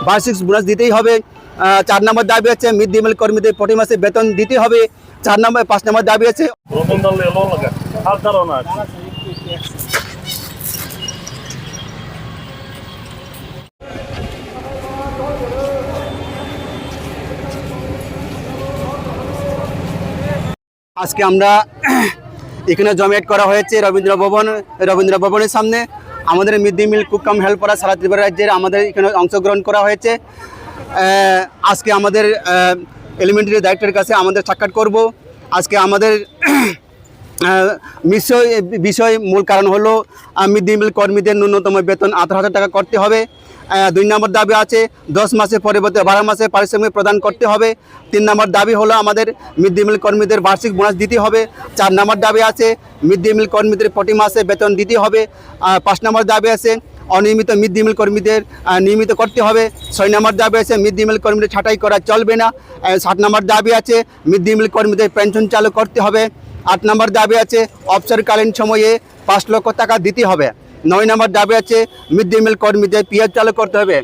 বার্ষিক বোনাস দিতেই হবে। 4 নম্বর দাবি আছে মিড ডে মিল কর্মীদের প্রতি মাসে বেতন দিতে হবে। 5 নম্বর দাবি আছে আজকে আমরা এখানে জমায়েত করা হয়েছে রবীন্দ্র ভবনের সামনে। আমাদের mid day meal cook cum হেল্পাররা সারা ত্রিপুরা রাজ্যের আমাদের এখানে অংশগ্রহণ করা হয়েছে। আজকে আমাদের এলিমেন্টারি ডাইরেক্টরের কাছে আমাদের সাক্ষাৎ করব। আজকে আমাদের বিষয় মূল কারণ হলো মিড ডে মিল কর্মীদের ন্যূনতম বেতন 18,000 টাকা করতে হবে। 2 নম্বর দাবি আছে 10 মাসের পরিবর্তে 12 মাসে পারিশ্রমিক প্রদান করতে হবে। 3 নম্বর দাবি হলো আমাদের মিড ডে মিল কর্মীদের বার্ষিক বোনাস দিতে হবে। 4 নম্বর দাবি আছে মিড ডে মিল কর্মীদের প্রতি মাসে বেতন দিতে হবে। 5 নম্বর দাবি আছে অনিয়মিত মিড ডে মিল কর্মীদের নিয়মিত করতে হবে। 6 নম্বর দাবি আছে মিড ডে মিল কর্মীদের ছাঁটাই করা চলবে না। 7 নম্বর দাবি আছে মিড ডে মিল কর্মীদের পেনশন চালু করতে হবে। 8 নম্বর দাবি আছে অবসরকালীন সময়ে 5 লক্ষ টাকা দিতে হবে। 9 নম্বর দাবি আছে মিড ডে মিল কর্মীদের পিএফ চালু করতে হবে।